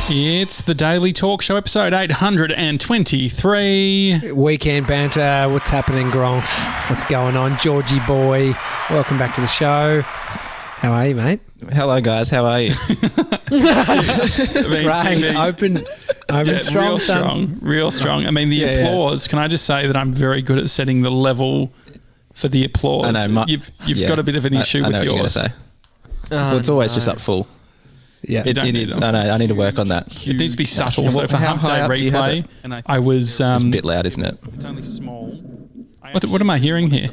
It's the Daily Talk Show, episode 823. Weekend banter. What's happening, Gronks? What's going on, Georgie boy? Welcome back to the show. How are you, mate? Hello, guys. How are you? Great. Open strong, real strong. I mean, the applause. Can I just say that I'm very good at setting the level for the applause? I know. You've got a bit of an issue with yours. Say. Well, it's always just up full. Yeah, it is. I need to work on that. It needs to be subtle. So for Hump Day replay, I was. It's a bit loud, isn't it? It's only small. What am I hearing here?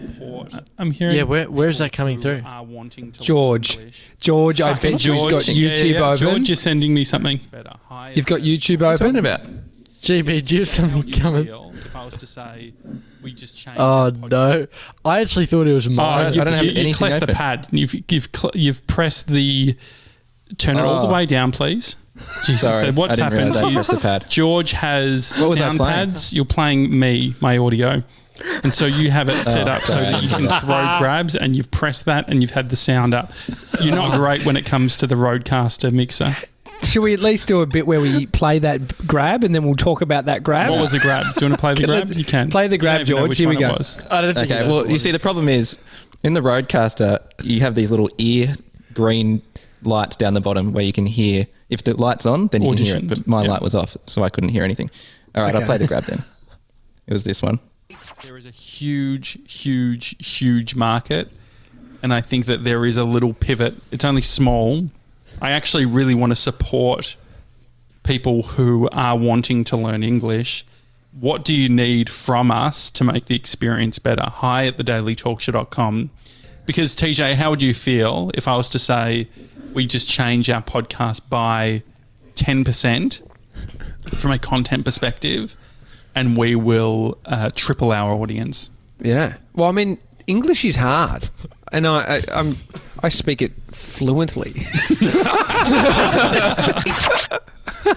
I'm hearing. Yeah, where is that coming through? George, I bet George's got YouTube open. George, you're sending me something. You've got YouTube What are you open? talking about? GB, do you have something coming? If I was to say, we just changed. Oh no! I actually thought it was mine. I don't have anything you pressed open. the pad. You've pressed the. Turn it all the way down, please. Jesus, Sorry, so what's I didn't happened realise I is pressed the pad. George has What was I sound playing? pads. You're playing my audio. And so you have it set up so that you can throw grabs, and you've pressed that and you've had the sound up. You're not great when it comes to the Rodecaster mixer. Should we at least do a bit where we play that grab and then we'll talk about that grab? What was the grab? Do you want to play the grab? You can. Play the grab, I don't even know George. which Here we one it go. was. I don't think. Okay, well, you see, the problem is, in the Rodecaster, you have these little ear green lights down the bottom where you can hear. If the light's on, then you can hear it. But my light was off, so I couldn't hear anything. All right, I'll play the grab then. It was this one. There is a huge market, and I think that there is a little pivot. It's only small. I actually really want to support people who are wanting to learn English. What do you need from us to make the experience better? Hi at thedailytalkshow.com. Because TJ, how would you feel if I was to say we just change our podcast by 10% from a content perspective, and we will triple our audience? Yeah. Well, I mean, English is hard, and I speak it fluently.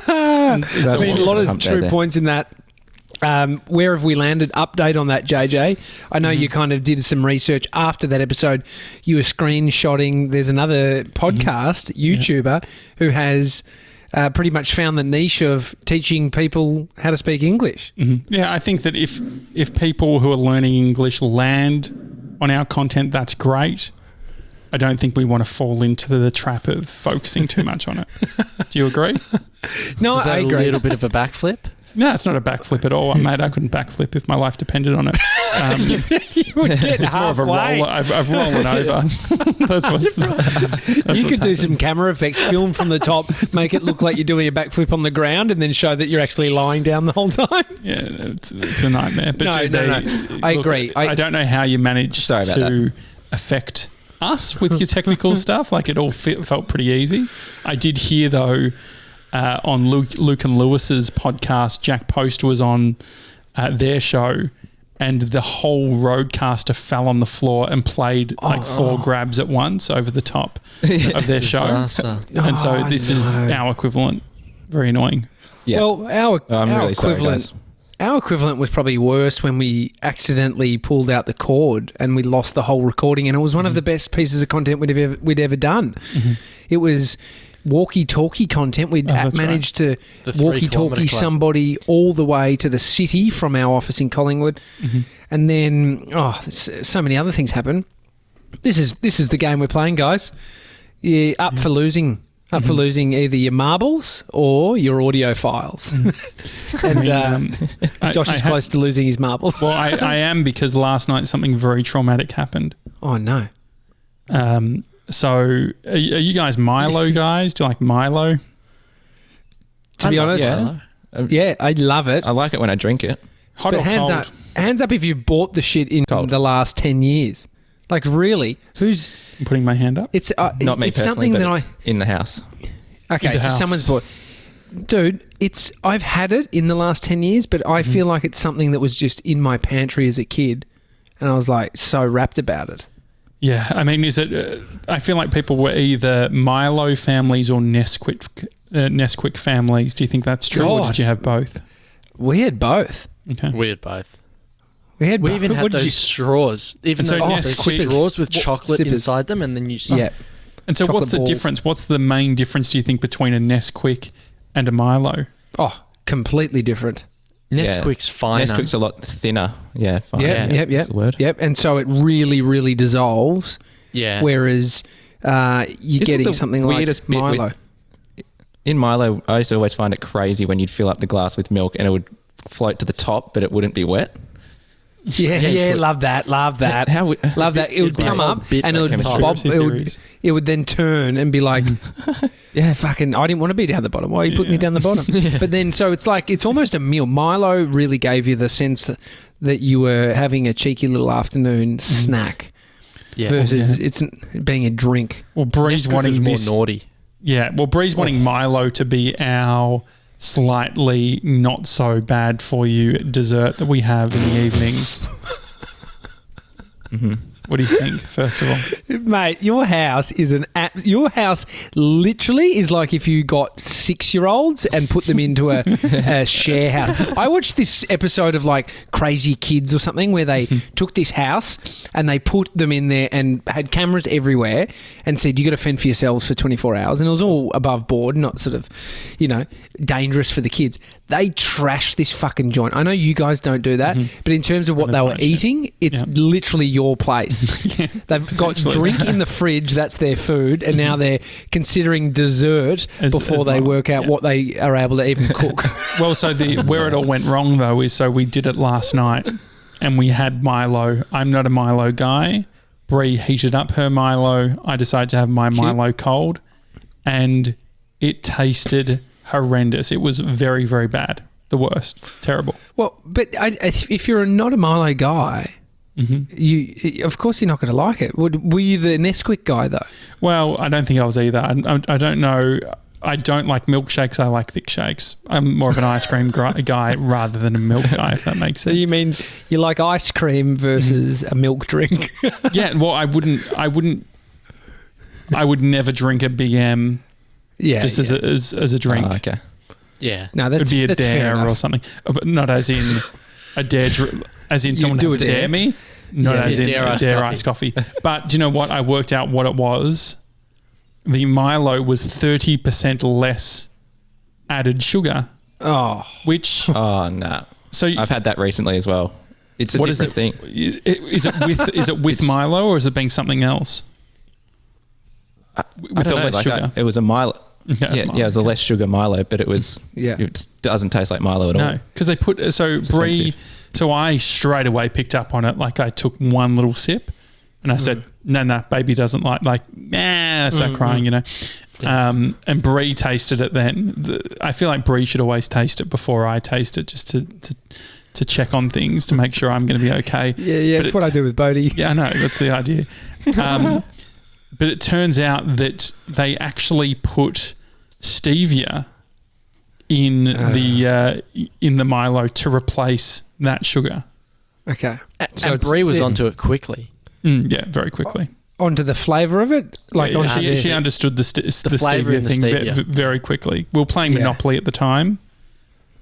I mean, a lot of true points in that. Where have we landed? Update on that, JJ. I know you kind of did some research after that episode. You were screenshotting. There's another podcast, YouTuber, who has pretty much found the niche of teaching people how to speak English. Yeah, I think that if people who are learning English land on our content, that's great. I don't think we want to fall into the trap of focusing too much on it. Do you agree? No, I agree. A little bit of a backflip? No, it's not a backflip at all, mate. I couldn't backflip if my life depended on it. You would get It's more of a roller. I've rollen over. You could do some camera effects, film from the top, make it look like you're doing a backflip on the ground, and then show that you're actually lying down the whole time. Yeah, it's a nightmare. But No. JD, I look, agree. I don't know how you managed to affect us with your technical stuff. Like, it all felt pretty easy. I did hear, though, on Luke and Lewis's podcast, Jack Post was on their show, and the whole Rodecaster fell on the floor and played four grabs at once over the top of their show. And so this is our equivalent. Very annoying. Yeah. Well, I'm really sorry, guys. Our equivalent was probably worse when we accidentally pulled out the cord and we lost the whole recording, and it was one of the best pieces of content we'd ever done. It was walkie-talkie content. We'd managed to walkie-talkie somebody all the way to the city from our office in Collingwood. And then, so many other things happen. This is the game we're playing, guys. You're up for losing. Up for losing either your marbles or your audio files. And Josh is close to losing his marbles. Well, I am, because last night something very traumatic happened. Oh, no. So are you guys Milo guys? Do you like Milo? To be honest, yeah, I love it. I like it when I drink it. Hot but or cold? hands up if you've bought the shit in the last 10 years. Like, really? I'm putting my hand up. It's Not me it's personally, something but that in the house. Okay, Into so house. someone's bought. Dude, I've had it in the last 10 years, but I feel like it's something that was just in my pantry as a kid, and I was like so wrapped about it. Yeah, I mean, is it? I feel like people were either Milo families or Nesquik families. Do you think that's true, or did you have both? We had both. Okay, We had both. We even had those straws. Even so those Nesquik straws with chocolate sippers. inside them, and then you Yeah. And so Chocolate what's the balls. difference? What's the main difference, do you think, between a Nesquik and a Milo. Oh, completely different. Nesquik's finer. Nesquik's a lot thinner. Yeah, finer. Yep. That's the word. Yep. And so it really, really dissolves. Yeah. Whereas you're getting something like weirdest bit Milo. In Milo, I used to always find it crazy when you'd fill up the glass with milk and it would float to the top, but it wouldn't be wet. Yeah, love that. Love that. Love that. It would come up and it would bob. It would then turn and be like, yeah, fucking, I didn't want to be down the bottom. Why are you putting me down the bottom? But then, so it's like, it's almost a meal. Milo really gave you the sense that you were having a cheeky little afternoon snack versus it's being a drink. Well, Bree's wanting more naughty. Yeah, well, Bree's wanting Milo to be our slightly not so bad for you dessert that we have in the evenings. What do you think, first of all? Mate, your house is your house literally is like if you got 6-year-olds and put them into a share house. I watched this episode of like Crazy Kids or something where they took this house and they put them in there and had cameras everywhere and said, you got to fend for yourselves for 24 hours. And it was all above board, not sort of, dangerous for the kids. They trashed this fucking joint. I know you guys don't do that, but in terms of what they were eating, it's literally your place. They've got drink in the fridge, that's their food, and now they're considering dessert before they work out what they are able to even cook. Well, so where it all went wrong though is we did it last night and we had Milo. I'm not a Milo guy. Bree heated up her Milo. I decided to have my Milo cold and it tasted horrendous. It was very, very bad. The worst. Terrible. Well, but if you're not a Milo guy, you of course you're not going to like it. Were you the Nesquik guy though? Well, I don't think I was either. I don't know. I don't like milkshakes. I like thick shakes. I'm more of an ice cream guy rather than a milk guy, if that makes sense. So you mean you like ice cream versus a milk drink? Yeah. Well, I would never drink a Big M. Yeah, just as a drink. Oh, okay. Yeah. No, that's it'd be a that's dare or something, but not as in a dare. As in someone to dare me, not as in a dare iced coffee. But do you know what? I worked out what it was. The Milo was 30% less added sugar. Oh, which no. So I've had that recently as well. It's a different thing. Is it with Milo or is it being something else? With the less sugar. It was a Milo. It was a less sugar Milo, but it was. It doesn't taste like Milo at all. No, because they put Bree. So I straight away picked up on it. Like I took one little sip, and I said, "No, baby doesn't like." I start crying, And Bree tasted it. Then I feel like Bree should always taste it before I taste it, just to check on things to make sure I'm going to be okay. Yeah, that's what I do with Bodhi. Yeah, I know that's the idea. But it turns out that they actually put stevia in the Milo to replace that sugar. Okay. So Bree was onto it quickly. Very quickly. Onto the flavour of it? She understood the flavour stevia thing very quickly. We were playing Monopoly at the time.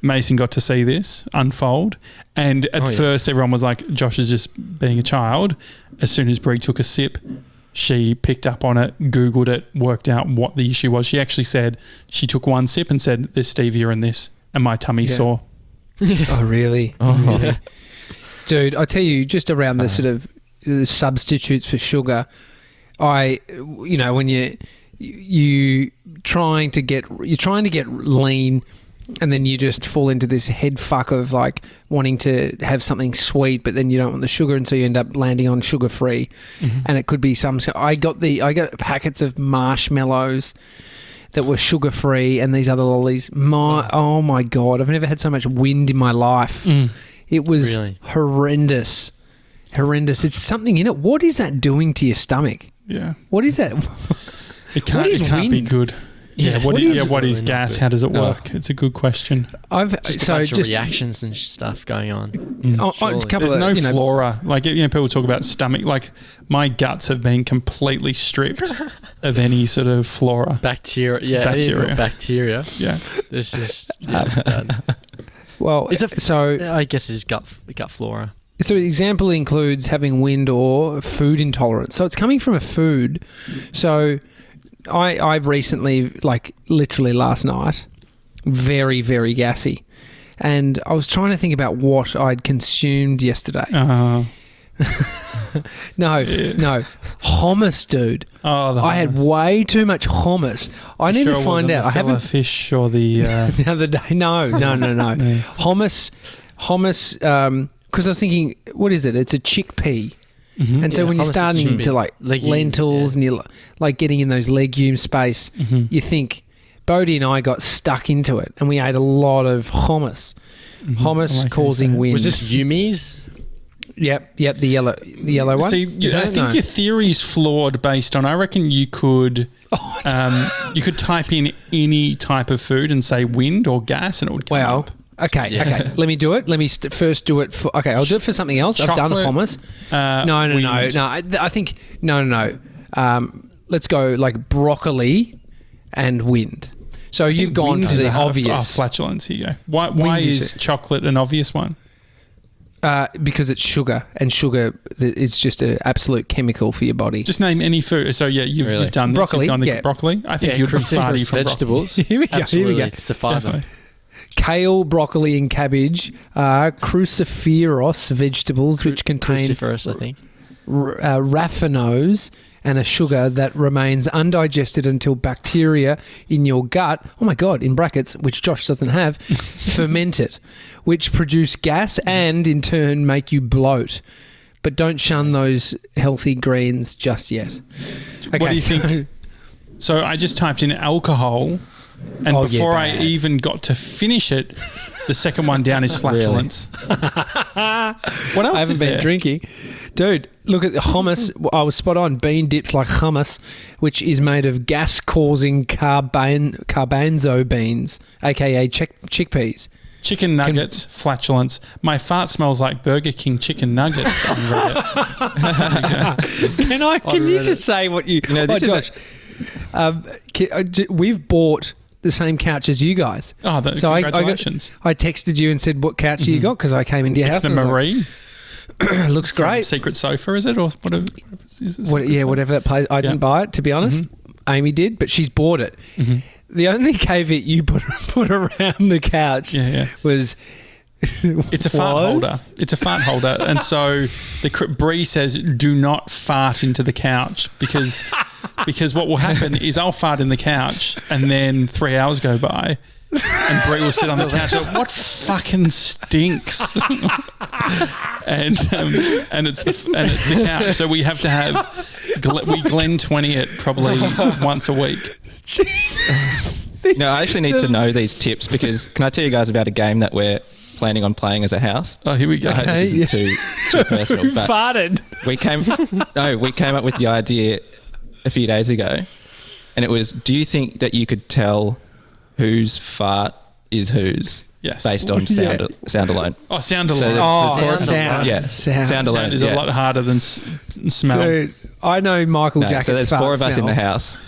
Mason got to see this unfold. And at first everyone was like, Josh is just being a child. As soon as Bree took a sip, she picked up on it, Googled it, worked out what the issue was. She actually said she took one sip and said, there's stevia in this, and my tummy sore. Oh, really? Oh, really? Dude, I tell you, just around the sort of the substitutes for sugar, when you're trying to get lean, and then you just fall into this head fuck of like wanting to have something sweet, but then you don't want the sugar, and so you end up landing on sugar free. And it could be I got packets of marshmallows that were sugar free, and these other lollies. Oh my God, I've never had so much wind in my life. It was horrendous. It's something in it. What is that doing to your stomach? Yeah. What is that? It can't be good. Yeah, what is gas? How does it work? It's a good question. Just a bunch of reactions and stuff going on. There's no flora. Like people talk about stomach. Like my guts have been completely stripped of any sort of flora. Bacteria. Yeah. There's just done. Well, I guess it's gut flora. So the example includes having wind or food intolerance. So it's coming from a food. So I recently, like literally last night, very, very gassy. And I was trying to think about what I'd consumed yesterday. No, hummus, dude. Oh, I had way too much hummus. I need to find out. I haven't fish or the the other day. No. Hummus. Because I was thinking, what is it? It's a chickpea. And so when you're starting into like lentils and you're like getting in those legume space, you think Bodhi and I got stuck into it, and we ate a lot of hummus. Hummus causing wind. Was this Yumi's? Yep, the yellow one. See, I think your theory's flawed based on. I reckon you could, you could type in any type of food and say wind or gas, and it would come up. Okay. Let me do it. Let me first do it for. Okay, I'll do it for something else. Chocolate, I've done hummus. No. I think no. Let's go like broccoli and wind. So you've gone to the obvious. Flatulence. Here you go. Why is chocolate an obvious one? Because it's sugar, and sugar is just an absolute chemical for your body. Just name any food. So you've done this. Broccoli. You've done broccoli. I think you'd be farty from vegetables. Here we go. It's a fibre. Kale, broccoli, and cabbage are cruciferous vegetables which contain cruciferous, I think, raffinose and a sugar that remains undigested until bacteria in your gut, oh my God, in brackets, which Josh doesn't have, ferment it, which produce gas and in turn make you bloat. But don't shun those healthy greens just yet. Okay, what do you think? So I just typed in alcohol, and before I even got to finish it, the second one down is flatulence. What else I haven't been drinking. Dude, look at the hummus. I was spot on. Bean dips like hummus, which is made of gas-causing garbanzo beans, a.k.a. chickpeas. Chicken nuggets, flatulence. My fart smells like Burger King chicken nuggets on Reddit. Can you just say what you... Josh, we've bought the same couch as you guys. Oh, congratulations. I texted you and said, what couch you got? Because I came into your house. The Marie. Looks great. Secret Sofa, is it? Or whatever. Whatever that place. I didn't buy it, to be honest. Amy did, but she's bought it. The only caveat you put around the couch was... It's a fart holder. It's a fart holder. And so Bree says, do not fart into the couch because what will happen is I'll fart in the couch and then 3 hours go by and Bree will sit on the couch and go, what fucking stinks? and it's the couch. So we have to have, we Glen 20 it probably once a week. No, I actually need to know these tips because can I tell you guys about a game that we're planning on playing as a house? Oh, here we go. I hope this isn't too personal. Who farted? We came up with the idea a few days ago, and it was: do you think that you could tell whose fart is whose? Yes. Based on sound alone. Oh, sound alone. Sound. Yeah, sound alone. Sound is a lot harder than smell. Dude, I know Michael Jackett's so there's four of us in the house.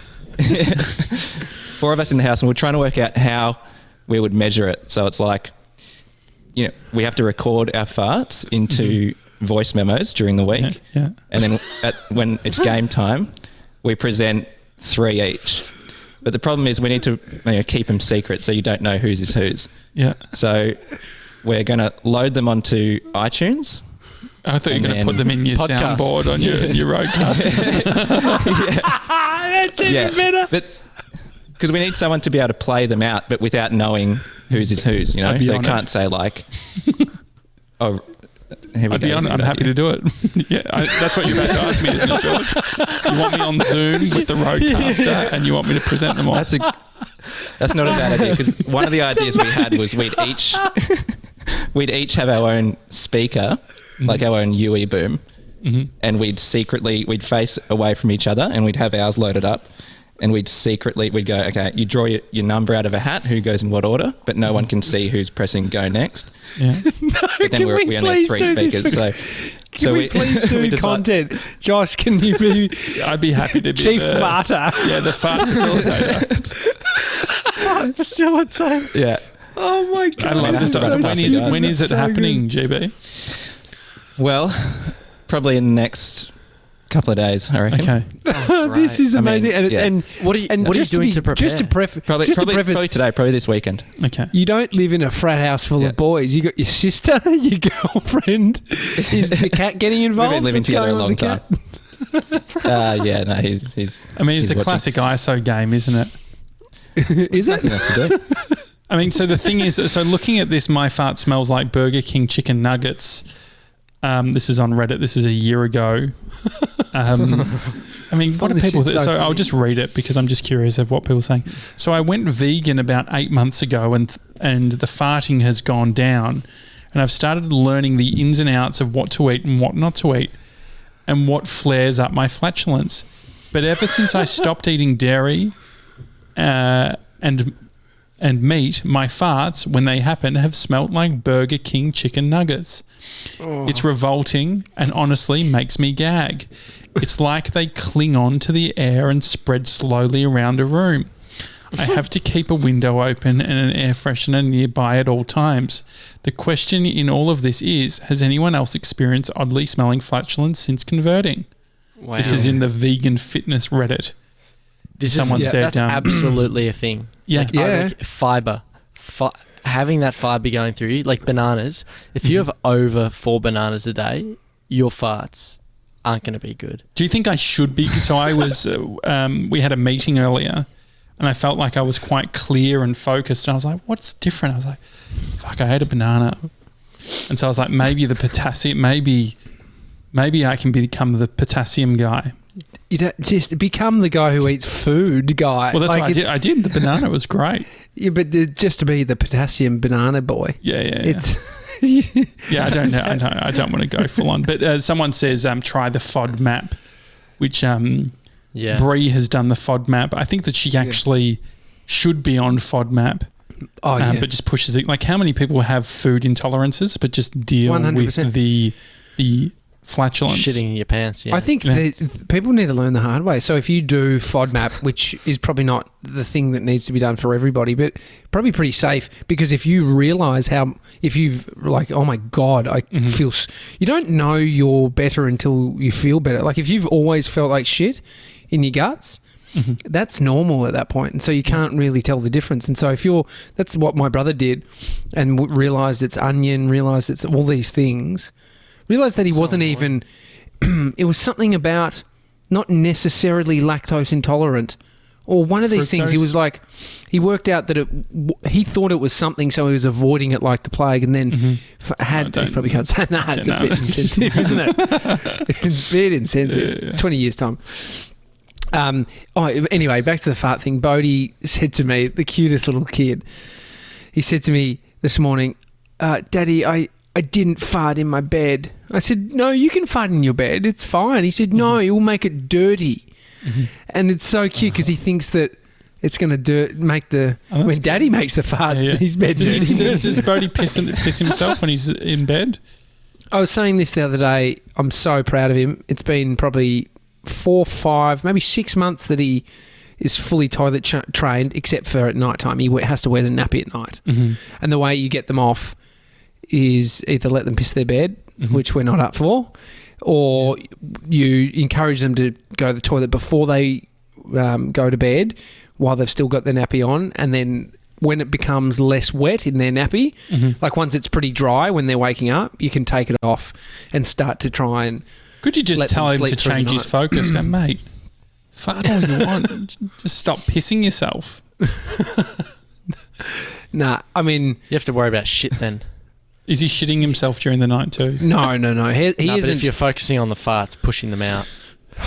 4 of us in the house, and we're trying to work out how we would measure it. So it's like, we have to record our farts into voice memos during the week. Yeah. And then when it's game time, we present 3 each. But the problem is we need to keep them secret so you don't know whose is whose. Yeah. So we're going to load them onto iTunes. I thought you were going to put them in your soundboard on your Rodecaster. That's even better. But because we need someone to be able to play them out, but without knowing whose is whose, So you can't say like, oh, here we go. I'm happy to do it. That's what you're about to ask me, isn't it, George? You want me on Zoom with the Rodecaster and you want me to present them all? That's not a bad idea because one of the ideas we had was we'd each have our own speaker, like our own UE boom, and we'd face away from each other and we'd have ours loaded up. And we'd go, okay, you draw your number out of a hat, who goes in what order, but no one can see who's pressing go next. Yeah. But then we only have 3 speakers. Can we please do content? Josh, can you be... I'd be happy to be Chief farter. Yeah, the fart facilitator. Facilitator. Yeah. Oh my God. I love this. So when is it happening, GB? Well, probably in the next Couple of days, I reckon. Okay. This is amazing. And What are you doing to prepare? Just to preface, Probably today, probably this weekend. Okay. you don't live in a frat house full of boys. You got your sister, your girlfriend. Is the cat getting involved? We've been living What's together a going on long with the time. Yeah, no, he's. I mean, it's he's a watching. classic ISO game, isn't it? cat. Is it? Nothing else to do. I mean, so the thing is, so looking at this, my fart smells like Burger King chicken nuggets. This is on Reddit. This is a year ago. I mean, what do This people is think? so So I'll funny. just read it because I'm just curious of what people are saying. So I went vegan about 8 months ago and the farting has gone down. And I've started learning the ins and outs of what to eat and what not to eat and what flares up my flatulence. But ever since I stopped eating dairy and meat, my farts, when they happen, have smelt like Burger King chicken nuggets. It's revolting and honestly makes me gag. It's like they cling on to the air and spread slowly around a room. I have to keep a window open and an air freshener nearby at all times. The question in all of this is, has anyone else experienced oddly smelling flatulence since converting? Wow. This is in the vegan fitness Reddit. Someone said, that's absolutely a thing. Yeah. Like, Yeah. like fiber. Having that fiber going through you, like bananas. If you have over 4 bananas a day, your farts aren't going to be good. Do you think I should be? So I was, we had a meeting earlier and I felt like I was quite clear and focused. And I was like, what's different? I was like, fuck, I ate a banana. And so I was like, maybe the potassium, maybe I can become the potassium guy. You don't just become the guy who eats food guy. Well, that's Like, what I did. it's- I did. The banana was great. Yeah, but just to be the potassium banana boy. Yeah. It's Yeah, I don't know. I don't want to go full on. But someone says try the FODMAP, which Yeah. Bree has done the FODMAP. I think that she actually should be on FODMAP, oh yeah. but just pushes it. Like how many people have food intolerances but just deal 100%. with the flatulence? Shitting in your pants. Yeah. I think that people need to learn the hard way. So if you do FODMAP, which is probably not the thing that needs to be done for everybody, but probably pretty safe, because if you realise if you've like, oh my God, I feel, you don't know you're better until you feel better. Like if you've always felt like shit in your guts, that's normal at that point. And so you can't really tell the difference. And so that's what my brother did and realised it's onion, realised it's all these things. Realised that he wasn't even, it was something about not necessarily lactose intolerant or one of these things. He Fructose? was like, he worked out that he thought it was something, so he was avoiding it like the plague, and then he probably can't say that. It's a bit insensitive, isn't it? It's a bit insensitive. 20 years' time. Anyway, back to the fart thing. Bodhi said to me, the cutest little kid, he said to me this morning, Daddy, I didn't fart in my bed. I said, no, you can fart in your bed. It's fine. He said, no, it will make it dirty. And it's so cute because he thinks that it's going to make when Daddy makes the farts, his bed dirty. Does Bodhi piss himself when he's in bed? I was saying this the other day. I'm so proud of him. It's been probably 4, 5, maybe 6 months that he is fully toilet trained, except for at night time. He has to wear the nappy at night. And the way you get them off is either let them piss their bed, which we're not up for, or you encourage them to go to the toilet before they go to bed while they've still got their nappy on, and then when it becomes less wet in their nappy, like once it's pretty dry when they're waking up, you can take it off and start to try and Could you just let tell them him to sleep through the change his night. focus? Go, mate, fart all you want. Just stop pissing yourself. Nah, I mean, you have to worry about shit then. Is he shitting himself during the night too? no. He No, but isn't. if you're focusing on the farts, pushing them out.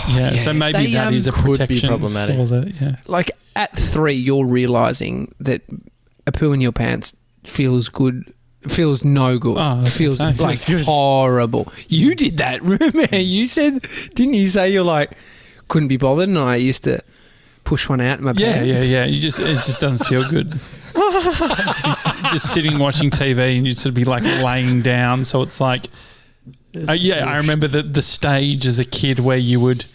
Yeah, so maybe They, that is a could be protection problematic. for the Like at 3, you're realising that a poo in your pants feels good. Feels no good. Oh, I was feels gonna say. like horrible. You did that. Remember? You said, didn't you say you're like couldn't be bothered? And I used to push one out in my pants. Yeah. It just doesn't feel good. just sitting watching TV and you'd sort of be like laying down. So it's like, I remember the stage as a kid where you would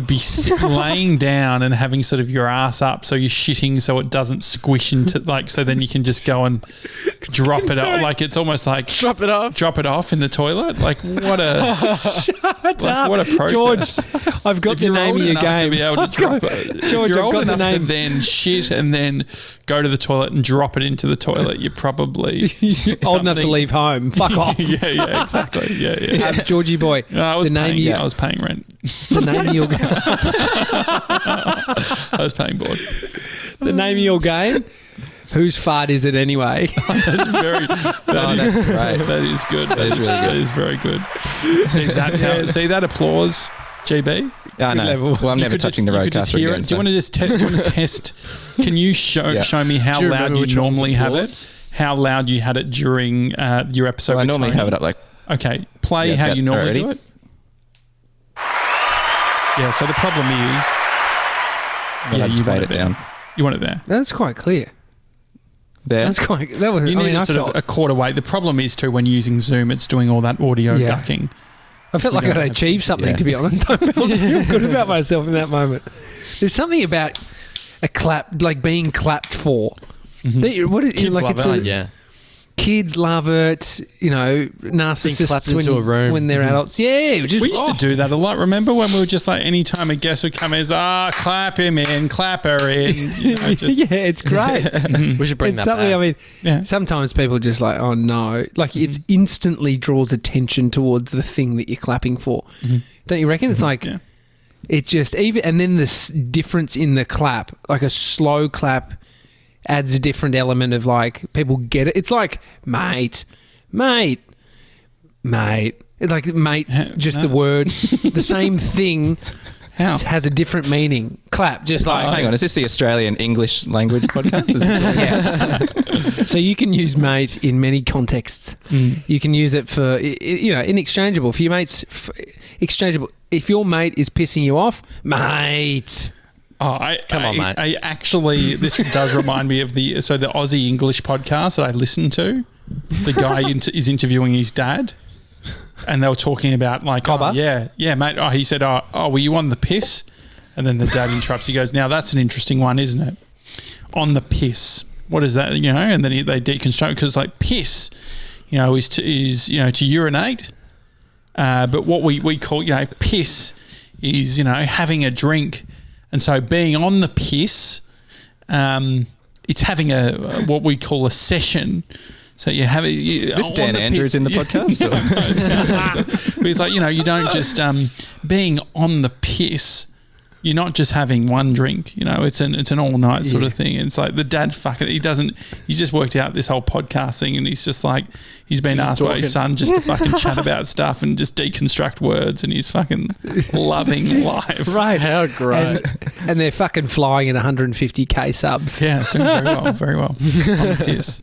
be laying down and having sort of your ass up, so you're shitting so it doesn't squish into so then you can just go and drop it off. Like it's almost like Drop it off in the toilet. Like what a what a process. George, I've got the name of your game. To be able to drop it. George, if you're I've old got the enough to name. then shit and then go to the toilet and drop it into the toilet, you're probably Old enough to something- leave home. Fuck off. yeah, exactly. Yeah. Georgie boy. No, I was the name paying. of I was paying rent. the name of your I was paying board. the name of your game. Whose fart is it anyway? That's very. That's great. That is good. That is really good. That is very good. See that's how. See that applause, GB. I know. level. Well, I'm You never could touching just- the you could just Rodecaster hear again. it. Do you want to just do you want to test? Can you show me how Do you loud remember you which one's normally have it? applause? How loud you had it during your episode? So I with normally Tony? have it up like... Okay, play Yeah, how yeah, you normally already. do it. Yeah. So the problem is, I just you want fade it it there. down. You want it there. That's quite clear. There. That was. You I need mean, it I sort felt, of a quarter way. The problem is too when using Zoom, it's doing all that audio Yeah. ducking. I felt like we I'd don't have achieved something. yeah. To be honest, I felt good about myself in that moment. There's something about a clap, like being clapped for. That you- what is Kids like? love It's it. a, Yeah. Kids love it. You know, narcissists clapped into a room. when they're adults. Yeah, just We used to do that a lot. Remember when we were just like, any time a guest would come in, clap him in, clap her in. You know, just, yeah, it's great. We should bring It's that something. back. I mean, yeah. sometimes people just like, oh no, like it instantly draws attention towards the thing that you're clapping for. Don't you reckon? It's like Yeah. it just even, and then the difference in the clap, like a slow clap, adds a different element of like people get it. It's like mate. It's like mate, just the word, the same thing How? has a different meaning. Clap, just like Hang on, is this the Australian English language podcast? Is it- yeah. So you can use mate in many contexts. You can use it for, in exchangeable. If your mate's exchangeable, if your mate is pissing you off, mate. Oh, Come on, mate. I actually, this does remind me of the Aussie English podcast that I listened to. The guy is interviewing his dad, and they were talking about like, Cobber? yeah, mate. Oh, he said, were you on the piss? And then the dad interrupts. He goes, now that's an interesting one, isn't it? On the piss. What is that? You know, and then they deconstruct because like piss, is to urinate. But what we call piss is having a drink. And so being on the piss, it's having what we call a session. So you have Is this Dan Andrews in the podcast? But it's like, you don't just being on the piss. You're not just having one drink, it's an all night sort of thing. It's like the dad's he's just worked out this whole podcast thing, and he's just like, he's been asked by his son just to fucking chat about stuff and just deconstruct words, and he's fucking loving life. Right. How great. And they're fucking flying at 150k subs. Yeah, doing very well on the piss.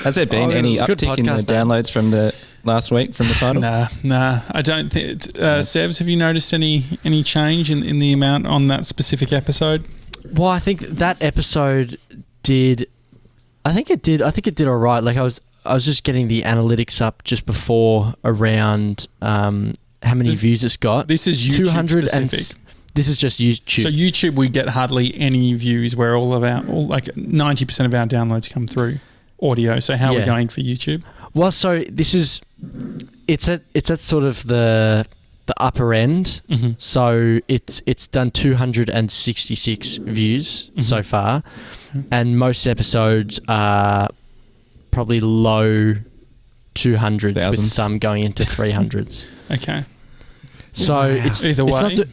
Has there been any good uptick in the podcast, Dan. downloads from the last week from the title? Nah. I don't think. Sebs, have you noticed any change in the amount on that specific episode? Well, I think that episode did. I think it did all right. Like I was just getting the analytics up just before around how many views it's got. This is YouTube 200 specific. This is just YouTube. So YouTube, we get hardly any views where like 90% of our downloads come through audio. So how are we going for YouTube? Well, so this is it's at sort of the upper end. Mm-hmm. So it's done 266 views so far, and most episodes are probably low 200s with Thousands. some going into 300s. Okay. So Wow. it's Either it's way. not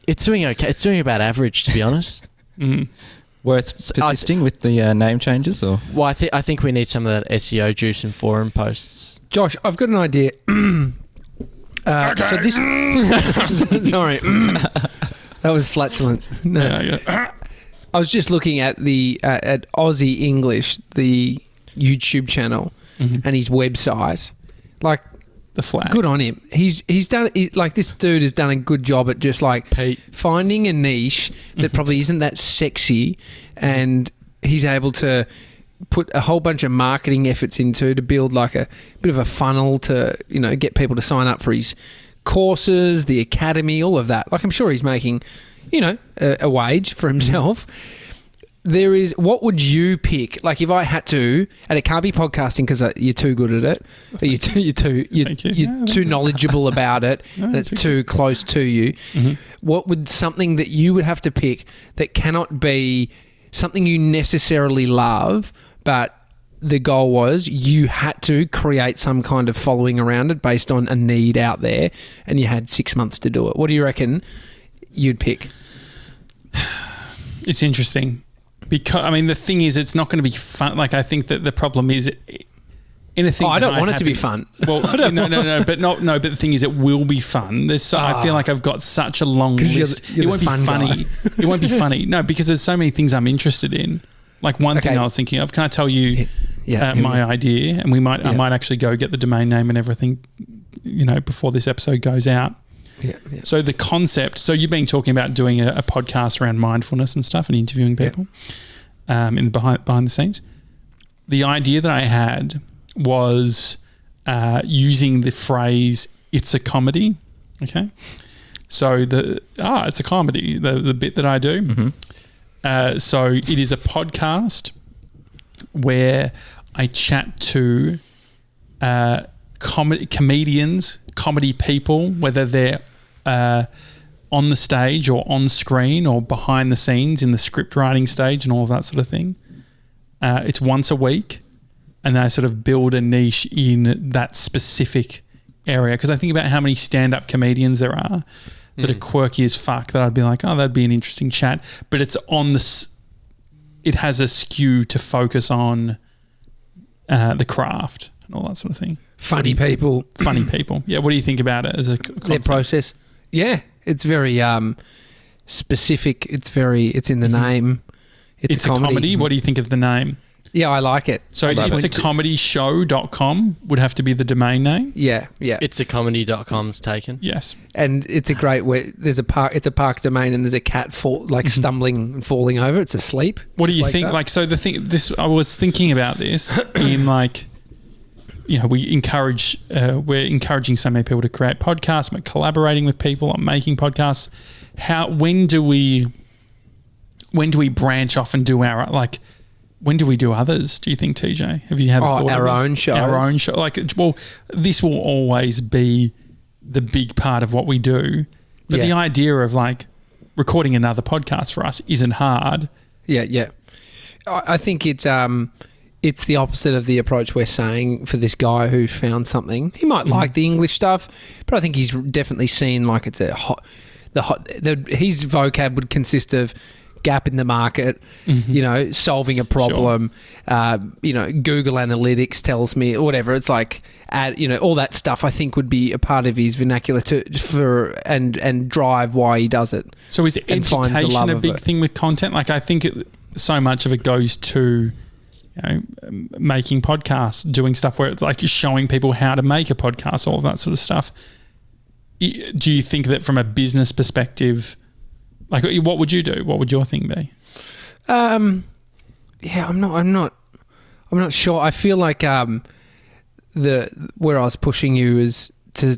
it's doing okay. It's doing about average, to be honest. Mm. Worth persisting with the name changes, or Well, I think we need some of that SEO juice and forum posts. Josh, I've got an idea. So this. Sorry. That was flatulence. No. Yeah. I was just looking at the at Aussie English, the YouTube channel, and his website. Like, The flag. good on him. He's done like this dude has done a good job at just like Pete. finding a niche that probably isn't that sexy, and he's able to put a whole bunch of marketing efforts into to build like a bit of a funnel to get people to sign up for his courses, the academy, all of that. Like, I'm sure he's making a wage for himself. there is. What would you pick? Like, if I had to, and it can't be podcasting because you're too good at it. You're too knowledgeable about it, and it's too close to you. Mm-hmm. What would something that you would have to pick that cannot be something you necessarily love, but the goal was you had to create some kind of following around it based on a need out there, and you had 6 months to do it? What do you reckon you'd pick? It's interesting because, I mean, the thing is, it's not going to be fun. Like, I think that the problem is anything. I don't want it to be fun. Well, no, but but the thing is, it will be fun. I feel like I've got such a long list. It won't be funny. It won't be funny. No, because there's so many things I'm interested in. Like, one thing I was thinking of. Can I tell you my idea? And I might actually go get the domain name and everything, before this episode goes out. Yeah. So the concept. So you've been talking about doing a podcast around mindfulness and stuff and interviewing people, in behind the scenes. The idea that I had was using the phrase "it's a comedy." Okay, so it's a comedy. The bit that I do. Mm-hmm. So it is a podcast where I chat to comedians, comedy people, whether they're on the stage or on screen or behind the scenes in the script writing stage and all of that sort of thing. It's once a week, and I sort of build a niche in that specific area, because I think about how many stand-up comedians there are that are quirky as fuck that I'd be like, oh, that'd be an interesting chat. But it's on it has a skew to focus on the craft and all that sort of thing. Funny people. Yeah. What do you think about it as a concept? Their process? Yeah. It's very specific. It's in the name. It's a comedy. What do you think of the name? Yeah, I like it. So it's a comedyshow.com would have to be the domain name. Yeah. It's a comedy.com's taken. Yes. And it's a great way. There's it's a park domain, and there's a cat stumbling and falling over. It's asleep. What do you think? Up. So the thing, I was thinking about this in we're encouraging so many people to create podcasts, we're collaborating with people on making podcasts. When do we branch off and do when do we do others? Do you think, TJ? Have you had a thought our of own shows? Our own show. This will always be the big part of what we do. But the idea of recording another podcast for us isn't hard. Yeah. I think it's the opposite of the approach we're saying for this guy who found something. He might like the English stuff, but I think he's definitely seen it's his vocab would consist of gap in the market, solving a problem, Google Analytics tells me, or whatever. It's all that stuff I think would be a part of his vernacular and drive why he does it. So is education a big thing with content? I think so much of it goes to making podcasts, doing stuff where it's showing people how to make a podcast, all of that sort of stuff. Do you think that from a business perspective, what would you do? What would your thing be? I'm not sure. I feel like where I was pushing you is to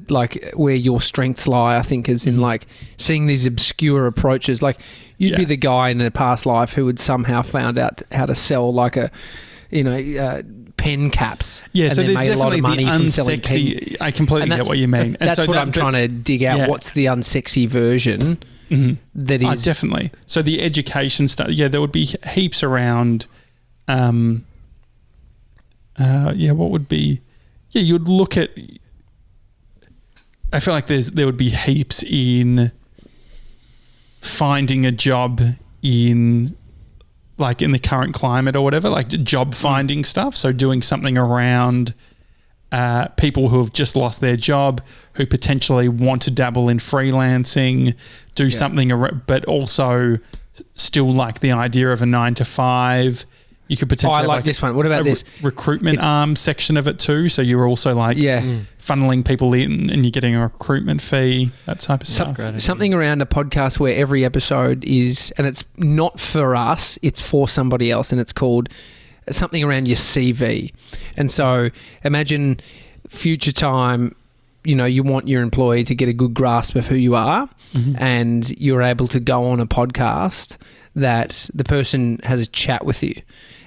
where your strengths lie. I think is in seeing these obscure approaches. You'd be the guy in a past life who would somehow found out how to sell pen caps. Yeah, and so then there's made a lot definitely of money the from selling unsexy. I completely get what you mean. That's what I'm trying to dig out. Yeah. What's the unsexy version? That is definitely. So the education stuff, there would be heaps around. What would be? Yeah, you'd look at. I feel like there would be heaps in finding a job in the current climate or whatever, job finding stuff. So doing something around people who have just lost their job, who potentially want to dabble in freelancing, do something, but also still like the idea of a 9-to-5. You could potentially. I like this one. What about this recruitment arm section of it too? So you're also funneling people in, and you're getting a recruitment fee, that type of stuff. Something around a podcast where every episode is, and it's not for us, it's for somebody else, and it's called something around your CV. And so imagine future time, you want your employee to get a good grasp of who you are, and you're able to go on a podcast that the person has a chat with you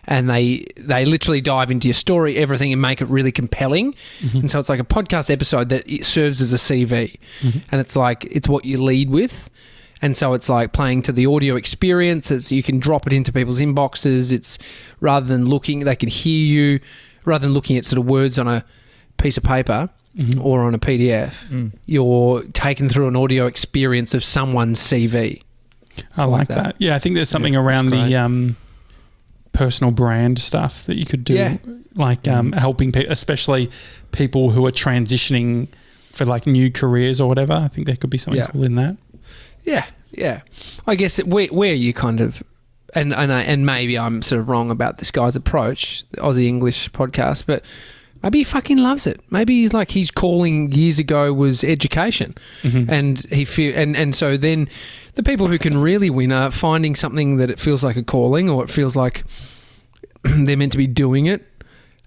and they literally dive into your story, everything, and make it really compelling. And so it's like a podcast episode that it serves as a CV. And it's like, it's what you lead with. And so it's like playing to the audio experience. It's, you can drop it into people's inboxes. It's rather than looking, they can hear you, rather than looking at sort of words on a piece of paper or on a PDF, you're taken through an audio experience of someone's CV. I like that. Yeah, I think there's something around the personal brand stuff that you could do, like helping people, especially people who are transitioning for like new careers or whatever. I think there could be something cool in that. Yeah. I guess where you kind of, and maybe I'm sort of wrong about this guy's approach, the Aussie English podcast, but maybe he fucking loves it. Maybe he's like, his calling years ago was education, and and so then the people who can really win are finding something that it feels like a calling, or it feels like they're meant to be doing it,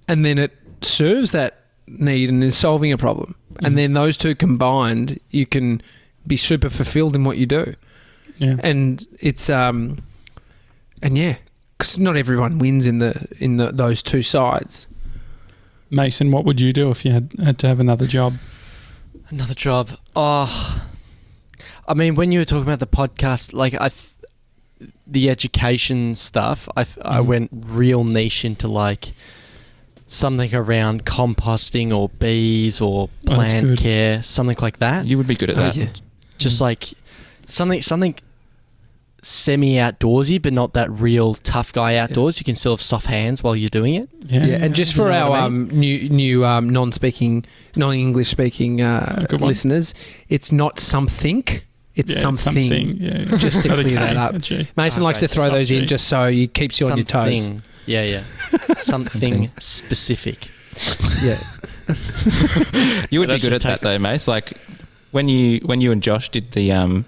and then it serves that need and is solving a problem, and then those two combined, you can be super fulfilled in what you do. And it's because not everyone wins in those two sides. Mason, what would you do if you had to have another job? Another job? Oh, I mean, when you were talking about the podcast, like the education stuff, I went real niche into like something around composting or bees or plant care, something like that. You would be good at that. Yeah. Just like something semi-outdoorsy, but not that real tough guy outdoors. You can still have soft hands while you're doing it. And just for our new non-English speaking listeners, it's not something. It's something. Just to clear that up. Mason likes to throw those in just so he keeps you on your toes. Yeah. Something specific. Yeah. You would be good at that though, Mace. Like when you and Josh did the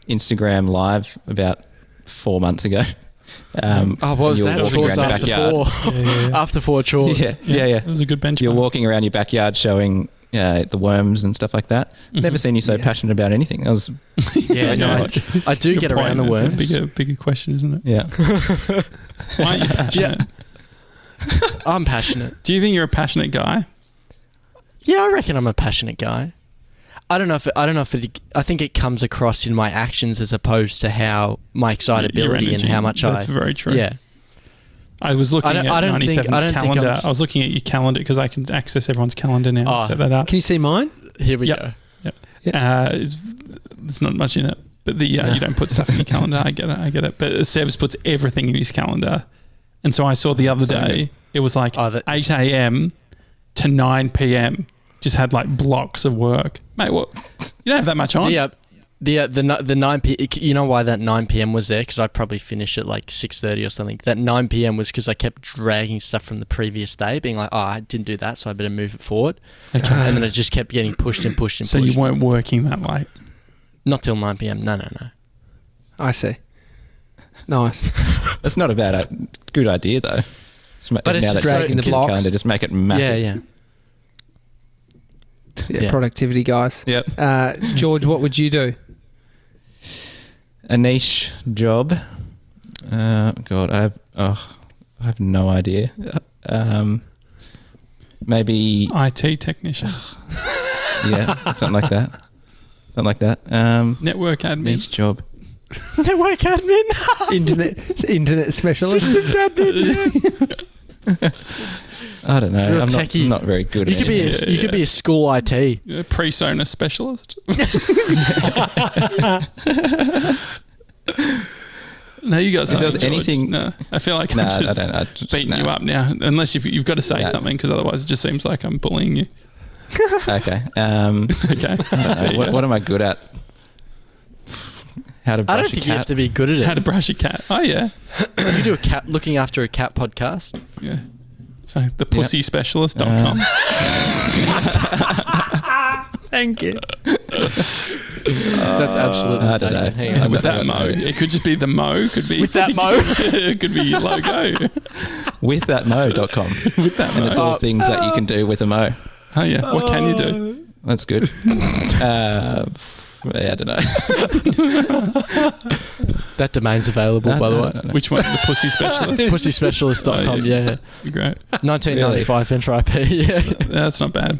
Instagram live about 4 months ago. What was that? Chores after four. After four chores. Yeah. It was a good benchmark. You're walking around your backyard showing the worms and stuff like that. Never seen you so passionate about anything. I was I do get around the worms. It's a bigger question, isn't it? Yeah. Why aren't you passionate? I'm passionate. Do you think you're a passionate guy? Yeah, I reckon I'm a passionate guy. I don't know if I think it comes across in my actions as opposed to how my excitability and how much That's very true. Yeah. I was looking at 97's calendar. I was looking at your calendar because I can access everyone's calendar now. Set that up. Can you see mine? Here we go. Yep. There's not much in it, but you don't put stuff in your calendar. I get it. But Sevs puts everything in his calendar, and so I saw the other day it was like 8 a.m. to 9 p.m. Just had like blocks of work, mate. What? You don't have that much on. Yeah. The 9 p.m. You know why that 9 p.m. was there? Because I probably finished at like 6:30 or something. That 9 p.m. was because I kept dragging stuff from the previous day, being like, I didn't do that, so I better move it forward. Okay. And then it just kept getting pushed and pushed and pushed. So you weren't working that late? Not till 9 p.m. No. I see. Nice. That's not a good idea though. But it's dragging the blocks. Calendar, just make it massive. Yeah, productivity, guys. Yep. George, what would you do? A niche job. God, I have no idea. Maybe IT technician. Yeah, something like that. Network admin. Niche job. Network admin. Internet specialist. Systems admin. I don't know. I'm not very good at it. You could be a school IT. A pre-Sona specialist. No, you got something. If there was anything, no, I feel like I'm just beating you up now. Unless you've got to say something, because otherwise it just seems like I'm bullying you. Okay. Okay. What am I good at? How to brush I don't think you have to be good at it. How to brush a cat. Oh yeah. You do looking after a cat podcast. Yeah. It's fine. Thepussyspecialist.com. Thank you. That's absolutely. I don't know. Hang on. With that mo, it could just be the mo. Could be with that mo. It could be your logo. Withthatmo.com. With that mo. And it's all things that you can do with a mo. Oh yeah. What can you do? That's good. Yeah, I don't know. That domain's available, by the way. No. Which one? The Pussy Specialist? Pussyspecialist.com, Oh, yeah. Great. 1995 enter IP, yeah. That's not bad.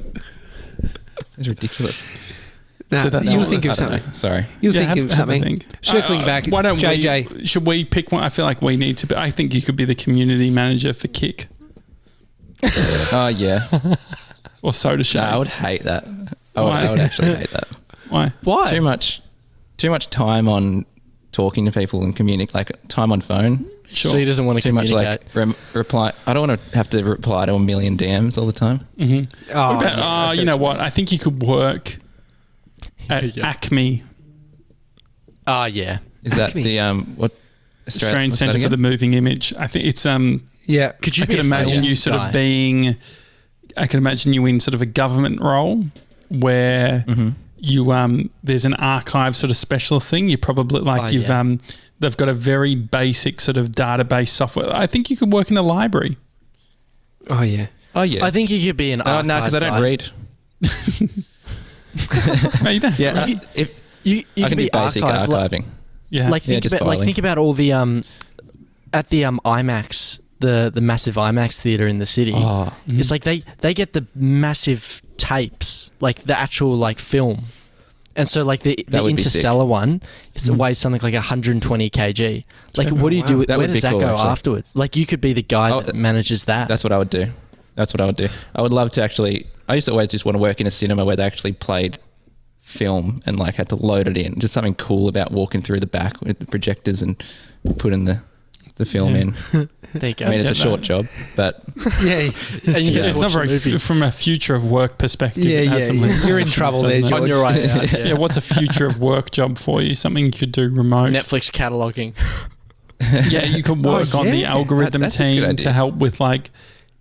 It's ridiculous. Nah, So that's you'll all think of that's- something. Sorry. You'll Yeah, think of have a something. think. Circling back, Why don't JJ. should we pick one? I feel like we need to. I think you could be the community manager for Kick Oh, yeah. or Soda Shades. No, I would hate that. Why? I would actually hate that. Why? Why? Too much time on talking to people and communicate, like time on phone. Sure. So he doesn't want to Too much communicate. like reply. I don't want to have to reply to a million DMs all the time. Mhm. Oh, What about, yeah, you know what? I think you could work at Yeah. Acme, Yeah. Is that Acme. the what? Australian what's that Centre for again? the Moving Image. I think it's Yeah. Could you I be could a imagine film you sort guy? of being. I can imagine you in sort of a government role where Mm-hmm. you there's an archive sort of specialist thing. You probably like Oh, yeah. they've got a very basic sort of database software. I think you could work in a library. Oh, yeah. Oh yeah. I think you could be an Oh no, because I don't guy. read. No, you don't. Yeah, You- if You I can can be do basic archive, archiving. Yeah. Like think just about filing. think about all the at the IMAX, the massive IMAX theater in the city. Oh, Mhm. It's like they get the massive tapes, like the actual like film. And so like the That would be sick. Interstellar one is Mhm. weighs something like 120 kg. Like Okay. what do you do? Wow. That Where would does be that cool, go actually. afterwards? Like you could be the guy Oh, that manages that. that's what I would do. That's what I would do. I would love to actually. I used to always just want to work in a cinema where they actually played film and like had to load it in. Just something cool about walking through the back with the projectors and putting the film Yeah. in. There you go. I mean, it's a get short that. job, but Yeah. And you Yeah. get to It's not watch the very movie. from a future of work perspective. Yeah, it has yeah, some yeah. You're in limitations, trouble doesn't there, it? George. On your way out, Yeah, what's a future of work job for you? Something you could do remote. Netflix cataloging. Yeah, you could work on the yeah. algorithm That's a good team idea. to help with like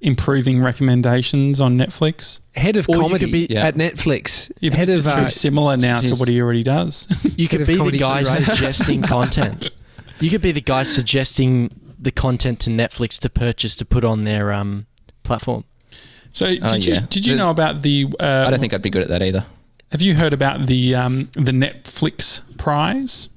improving recommendations on Netflix. Head of Or you comedy could be- Yeah. at Netflix. Yeah, but Head this of is too similar now to Jeez. what he already does. You could of be the comedy guy through radio. suggesting content. You could be the guy suggesting the content to Netflix to purchase to put on their platform. So Oh, yeah. did you know about the? I don't think I'd be good at that either. Have you heard about the Netflix prize?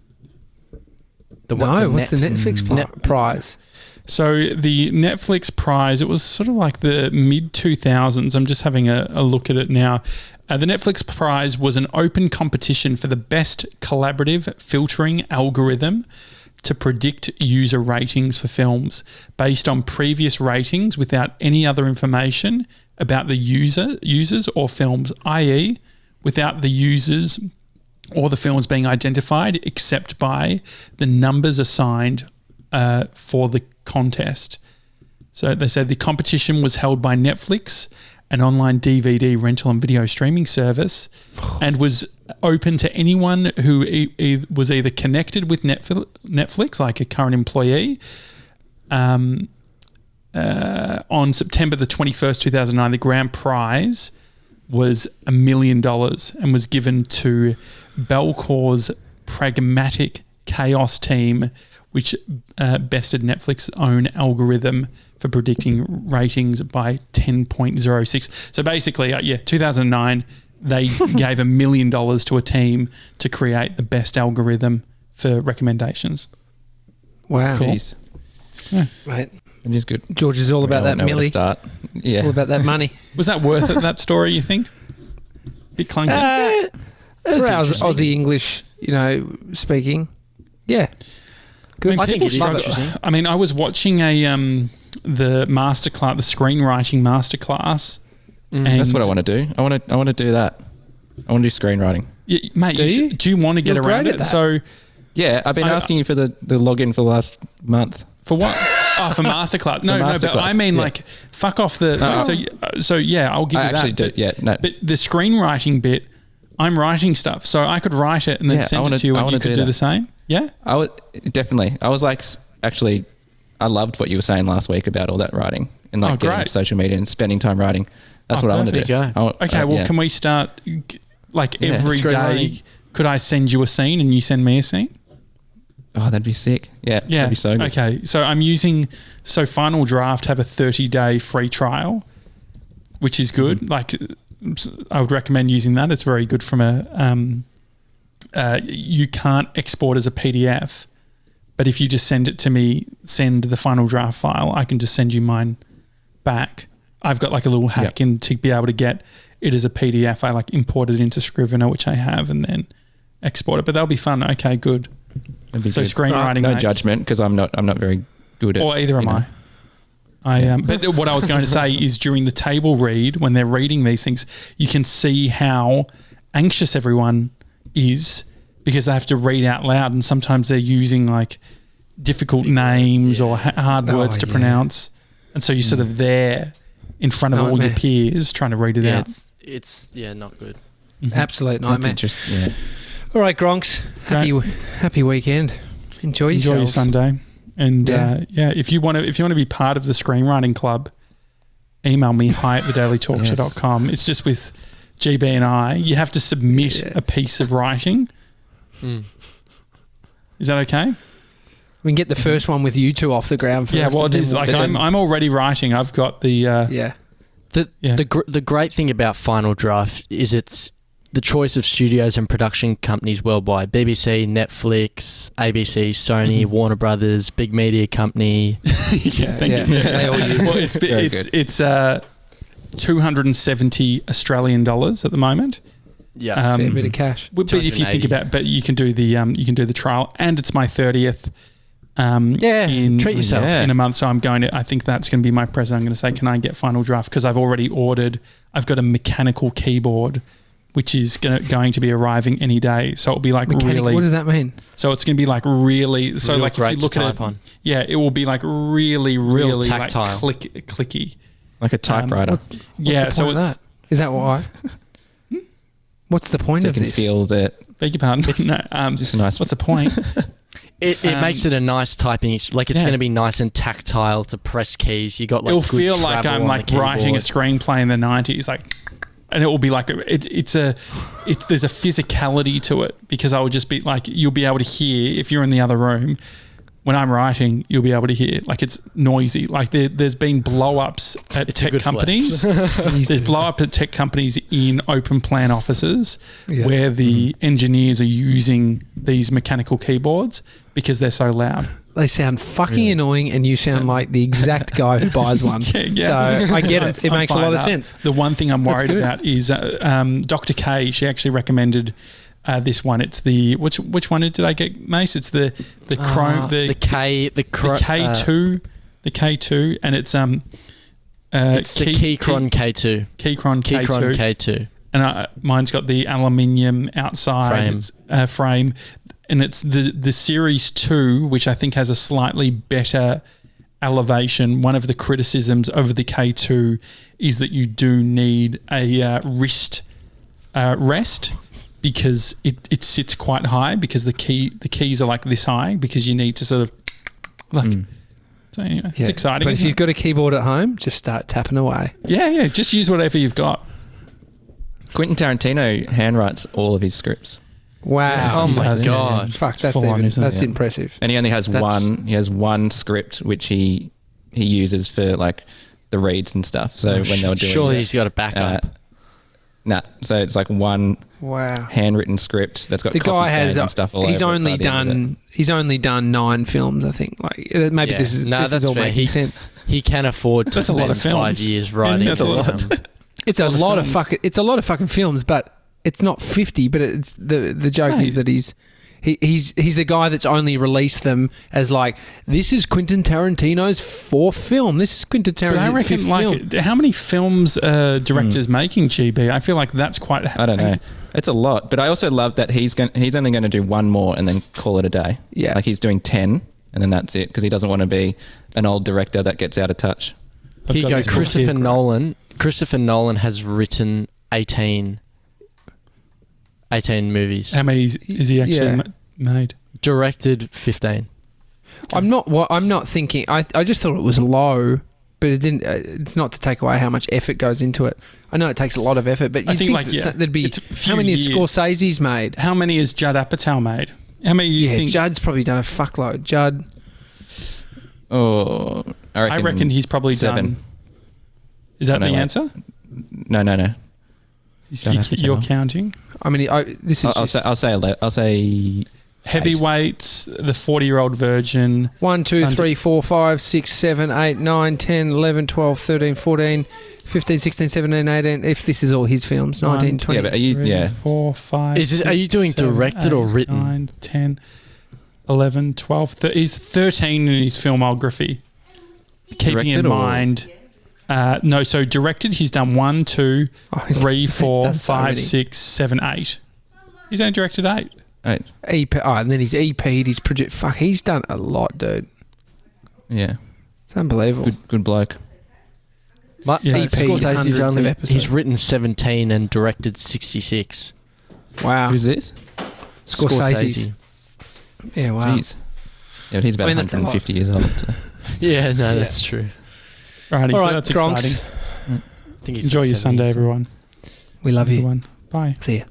what's the Netflix prize? So the Netflix prize, it was sort of like the mid 2000s. I'm just having a look at it now. The Netflix prize was an open competition for the best collaborative filtering algorithm to predict user ratings for films based on previous ratings without any other information about the users or films, i.e. without the users or the films being identified except by the numbers assigned for the contest. So they said the competition was held by Netflix, an online DVD rental and video streaming service, and was open to anyone who was either connected with Netflix, like a current employee. On September the 21st, 2009, the grand prize was $1 million and was given to Belcor's Pragmatic Chaos team, which bested Netflix's own algorithm for predicting ratings by 10.06. So basically, 2009, they gave $1 million to a team to create the best algorithm for recommendations. Wow. Cool. Jeez. Mate, It is good. George is all about that I don't know where to milli. start. Yeah. All about that money. Was that worth it, that story, you think? Bit clunky. For our interesting. Aussie English, speaking. Yeah. Good. I think it is struggle- interesting. I mean, I was watching the masterclass, the screenwriting masterclass. And That's what I want to do. I want to do that. I want to do screenwriting. Yeah, mate, Do you? do you want to get You're around great at it? that. So Yeah, I've been asking you for the login for the last month. for what? Oh, for masterclass. No, but masterclass, I mean yeah. like fuck off the. So yeah, I'll give I you that. actually do. But, Yeah, no. but the screenwriting bit, I'm writing stuff, so I could write it and then Yeah, send I wanna- it to you, I and you wanna could do do that. the same. Yeah. I would definitely. I was like, actually, I loved what you were saying last week about all that writing and like getting great. into social media and spending time writing. That's Oh, what I want to do. perfect. There you go. I want- Okay. Well, yeah. can we start like Yeah, every day? screenwriting. Could I send you a scene and you send me a scene? Oh, that'd be sick. Yeah, Yeah. that'd be so good. Okay. So I'm using Final Draft have a 30-day free trial, which is good. Like I would recommend using that. It's very good from a you can't export as a PDF. But if you just send it to me, send the final draft file, I can just send you mine back. I've got like a little hack in to be able to get it as a PDF. I like import it into Scrivener, which I have, and then export it. But that'll be fun. Okay, good. So good. screenwriting, no mates. judgment, because I'm not very good at. Or either am I. But what I was going to say is during the table read, when they're reading these things, you can see how anxious everyone is because they have to read out loud, and sometimes they're using like difficult names or hard words to pronounce, and so you're sort of there in front of all your peers trying to read it out. It's not good. Mm-hmm. Absolute nightmare. That's interesting. Yeah. All right, Gronks. Happy weekend. Enjoy yourself. Enjoy your Sunday. And if you want to be part of the screenwriting club, email me hi@thedailytalkshow.com. It's just with GB and I. You have to submit a piece of writing. Is that okay? We can get the first one with you two off the ground first. Yeah, well, it is. Like I'm already writing. I've got the The great thing about Final Draft is it's the choice of studios and production companies worldwide: BBC, Netflix, ABC, Sony, Warner Brothers, big media company. Thank you. They all use it. It's 270 Australian dollars at the moment. Yeah, fair bit of cash. But if you think about, but you can do the trial, and it's my 30th. Treat yourself in a month. So I think that's going to be my present. I'm going to say, can I get Final Draft? Because I've already ordered. I've got a mechanical keyboard, which is going to be arriving any day. So it'll be like really. What does that mean? So it's going to be like really. So like if you look at it, it will be like really like clicky, like a typewriter. So it's. Is that why? What's the point of this? You this? can feel that. Beg your pardon. Just a nice. What's the point? It makes it a nice typing. Like it's going to be nice and tactile to press keys. You got like. It'll feel like I'm like writing a screenplay in the 90s, like, and it will be like there's a physicality to it because I will just be like you'll be able to hear if you're in the other room. When I'm writing, you'll be able to hear like it's noisy. Like there's been blow-ups at tech companies. There's blow-up at tech companies in open plan offices where the engineers are using these mechanical keyboards because they're so loud. They sound fucking annoying, and you sound like the exact guy who buys one. So I get it. It makes a lot of sense. The one thing I'm worried about is Dr. K. She actually recommended. This one, it's the which one did I get, Mace? It's the Chrome, the K2, and it's the Keychron K2, Keychron K2, and mine's got the aluminium outside frame, and it's the Series 2, which I think has a slightly better elevation. One of the criticisms over the K2 is that you do need a wrist rest. Because it sits quite high because the keys are like this high because you need to sort of like so anyway, it's exciting. But if you've got a keyboard at home, just start tapping away. Yeah, just use whatever you've got. Quentin Tarantino handwrites all of his scripts. Wow. Yeah, oh my god. Fuck, that's impressive. And he only has one script which he uses for like the reads and stuff. So when they're doing surely he's got a backup. So it's like one handwritten script that's got the guy has and stuff all over. He's only done 9 films, I think. Like maybe this is all fair. Making sense. He can afford to spend 5 years writing. That's a lot. It's a lot of fucking films, but it's not 50. But it's the joke is that he's the guy that's only released them as like, this is Quentin Tarantino's 4th film. This is Quentin Tarantino's 5th film. How many films are directors making, GB? I feel like that's quite. I don't know. It's a lot, but I also love that he's only going to do one more and then call it a day. Yeah, like he's doing 10 and then that's it because he doesn't want to be an old director that gets out of touch. Here you go, Christopher Nolan. Christopher Nolan has written 18 movies. How many is he actually made? Directed 15. I'm not thinking. I just thought it was low, but it didn't. It's not to take away how much effort goes into it. I know it takes a lot of effort, but I think like there'd be how many has Scorsese's made? How many has Judd Apatow made? How many? You think Judd's probably done a fuckload. Judd. Oh, I reckon he's probably 7. done. Is that the answer? No. You're counting? I mean, this is I'll say Heavyweights, the 40-year-old virgin. 1, 2, 3, 4, 5, 6, 7, 8, 9, 10, 11, 12, 13, 14, 15, 16, 17, 18. If this is all his films, 19, 20. Yeah, but are you, 3, 4, 5. Is this, are you doing 7, directed or 8, written? 9, 10, 11, 12. He's 13 in his filmography. Keeping Directed in mind. No, so directed, he's done 1, 2, 3, 4, 5, 6, 7, 8. He's only directed 8. Right. EP, and then he's EP'd, he's produced. Fuck, he's done a lot, dude. Yeah. It's unbelievable. Good bloke. EP, Scorsese's hundreds of episodes. he's written 17 and directed 66. Wow. Who's this? Scorsese. Yeah, wow. Jeez. Yeah, but he's about that's a 150 years old. So. Yeah, no, that's true. Righty, All so right, that's Gronks. exciting. I think he's Enjoy your 70, Sunday, so- everyone. We love you. Everyone. Bye. See ya.